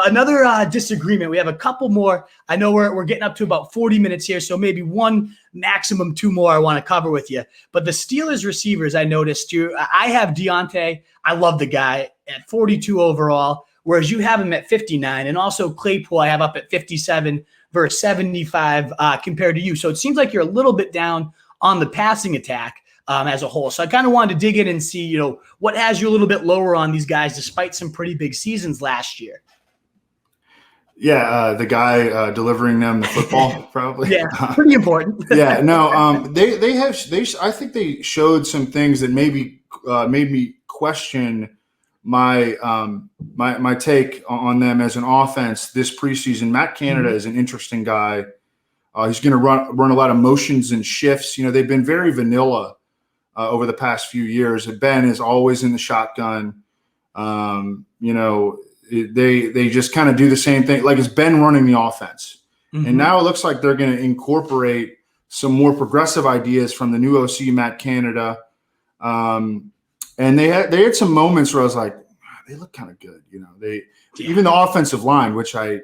another disagreement. We have a couple more. I know we're getting up to about 40 minutes here, so maybe one, maximum two more I want to cover with you. But the Steelers receivers, I noticed I have Diontae. I love the guy at 42 overall, whereas you have him at 59. And also Claypool I have up at 57 versus 75 compared to you. So it seems like you're a little bit down on the passing attack as a whole. So I kind of wanted to dig in and see, what has you a little bit lower on these guys despite some pretty big seasons last year. Yeah, the guy delivering them the football, probably. Yeah, pretty important. Yeah, no, I think they showed some things that maybe made me question my my take on them as an offense this preseason. Matt Canada is an interesting guy. He's going to run a lot of motions and shifts. They've been very vanilla over the past few years. Ben is always in the shotgun. They just kind of do the same thing. Like it's Ben running the offense. And now it looks like they're going to incorporate some more progressive ideas from the new OC, Matt Canada. And they had some moments where I was like, they look kind of good. Even the offensive line, the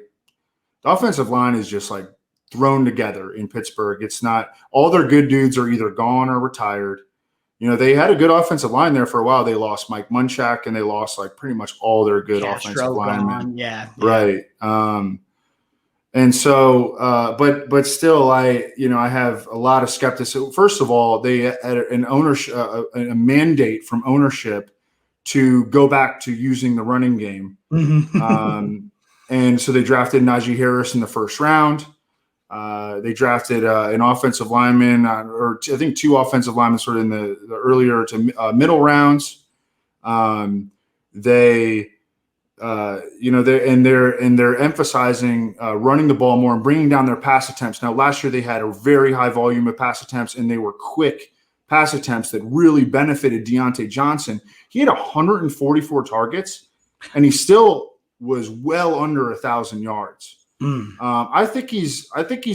offensive line is just like thrown together in Pittsburgh. It's not all their good dudes are either gone or retired. They had a good offensive line there for a while. They lost Mike Munchak and they lost like pretty much all their good offensive linemen. Yeah. Right. And so, but still, I have a lot of skepticism. First of all, they had an ownership, a mandate from ownership to go back to using the running game. And so they drafted Najee Harris in the first round. They drafted an offensive lineman, or I think two offensive linemen, sort of in the earlier to middle rounds. They're emphasizing running the ball more and bringing down their pass attempts. Now, last year they had a very high volume of pass attempts, and they were quick pass attempts that really benefited Diontae Johnson. He had 144 targets, and he still was well under 1,000 yards. I think he's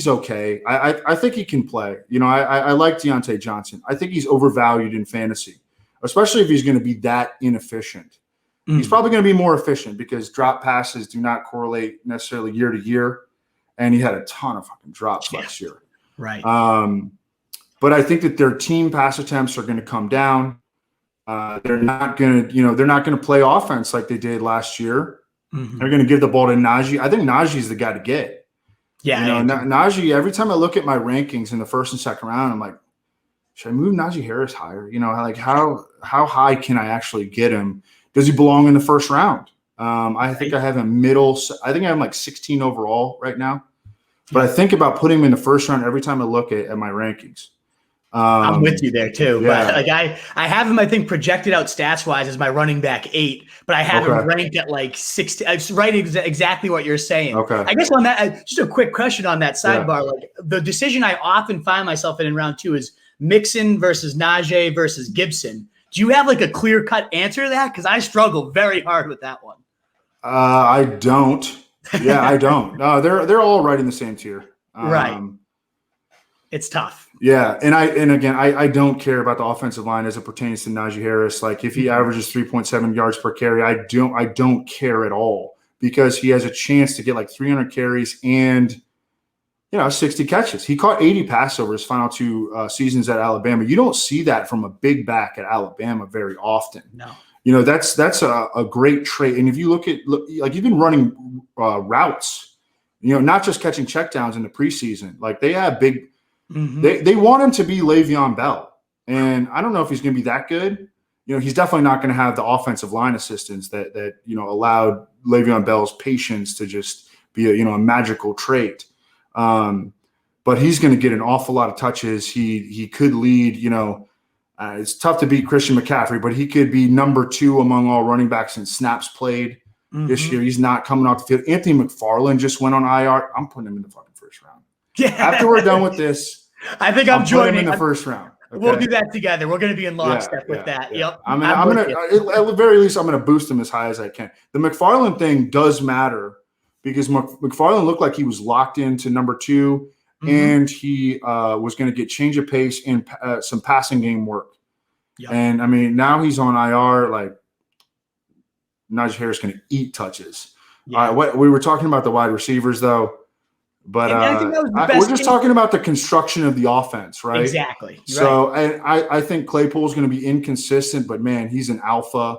okay. I think he can play. I like Diontae Johnson. I think he's overvalued in fantasy, especially if he's going to be that inefficient. He's probably going to be more efficient because drop passes do not correlate necessarily year to year. And he had a ton of fucking drops last year. Right. But I think that their team pass attempts are going to come down. They're not going to play offense like they did last year. They're going to give the ball to Najee. I think Najee's the guy to get. Yeah. Najee, every time I look at my rankings in the first and second round, I'm like, should I move Najee Harris higher? Like how high can I actually get him? Does he belong in the first round? I think I have him middle. I think I have like 16 overall right now. But I think about putting him in the first round every time I look at my rankings. I'm with you there too. Yeah. But I have him, I think, projected out stats wise as my running back 8, but I have him ranked at like 60. It's right exactly what you're saying. Okay. I guess on that, just a quick question on that sidebar. Like the decision I often find myself in round 2 is Mixon versus Najee versus Gibson. Do you have like a clear cut answer to that? Because I struggle very hard with that one. I don't. Yeah, I don't. No, they're all right in the same tier. Right. It's tough. Yeah, and again, I don't care about the offensive line as it pertains to Najee Harris. Like if he averages 3.7 yards per carry, I don't care at all because he has a chance to get like 300 carries and 60 catches. He caught 80 passes over his final 2 seasons at Alabama. You don't see that from a big back at Alabama very often. No. That's a great trait. And if you look like you've been running routes, not just catching checkdowns in the preseason. Like they have big. They want him to be Le'Veon Bell, and I don't know if he's going to be that good. He's definitely not going to have the offensive line assistance that allowed Le'Veon Bell's patience to just be a magical trait. But he's going to get an awful lot of touches. He could lead. It's tough to beat Christian McCaffrey, but he could be number 2 among all running backs in snaps played this year. He's not coming off the field. Anthony McFarland just went on IR. I'm putting him in the fucking first round. Yeah. After we're done with this. I think I'm joining him in the first round. Okay? We'll do that together. We're going to be in lockstep with that. Yeah. Yep. I'm gonna at the very least I'm gonna boost him as high as I can. The McFarland thing does matter because McFarland looked like he was locked into number 2, and he was going to get change of pace and some passing game work. Yep. And I mean now he's on IR. Like Najee Harris going to eat touches. Yeah. We were talking about the wide receivers, though. But I think that was the best we're just talking about the construction of the offense, right? Exactly. So I think Claypool is going to be inconsistent, but man, he's an alpha.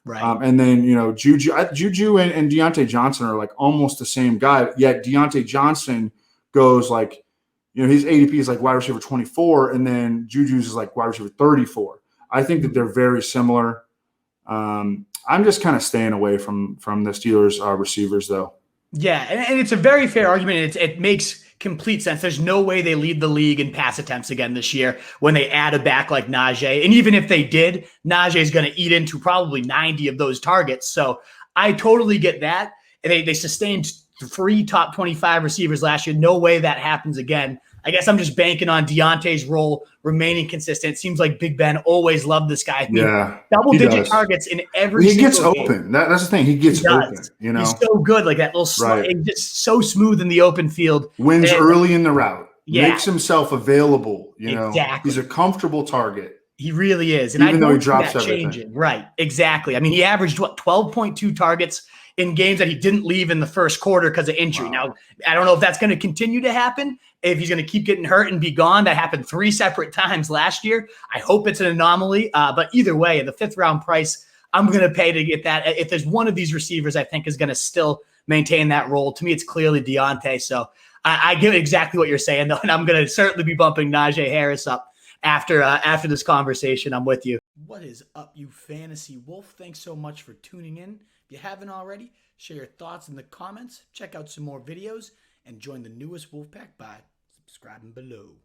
Right. And then, Juju and Diontae Johnson are like almost the same guy. Yet Diontae Johnson goes like, his ADP is like wide receiver 24, and then Juju's is like wide receiver 34. I think that they're very similar. I'm just kind of staying away from the Steelers receivers, though. Yeah, and it's a very fair argument. It makes complete sense. There's no way they lead the league in pass attempts again this year when they add a back like Najee. And even if they did, Najee is going to eat into probably 90 of those targets. So I totally get that. And they sustained 3 top 25 receivers last year. No way that happens again. I guess I'm just banking on Diontae's role remaining consistent. It seems like Big Ben always loved this guy. I mean, double-digit targets in every he gets single open. game. That's the thing. He gets open. He's so good, like that little slide, just so smooth in the open field. Wins early in the route. Yeah. Makes himself available. Exactly. He's a comfortable target. He really is. And even though he drops that everything. Changing. Right. Exactly. I mean, he averaged 12.2 targets in games that he didn't leave in the first quarter because of injury. Wow. Now, I don't know if that's going to continue to happen. If he's going to keep getting hurt and be gone, that happened 3 separate times last year. I hope it's an anomaly. But either way, the 5th round price, I'm going to pay to get that. If there's one of these receivers I think is going to still maintain that role, to me, it's clearly Diontae. So I get exactly what you're saying, though, and I'm going to certainly be bumping Najee Harris up after this conversation. I'm with you. What is up, you fantasy wolf? Thanks so much for tuning in. If you haven't already, share your thoughts in the comments, check out some more videos, and join the newest Wolfpack by subscribing below.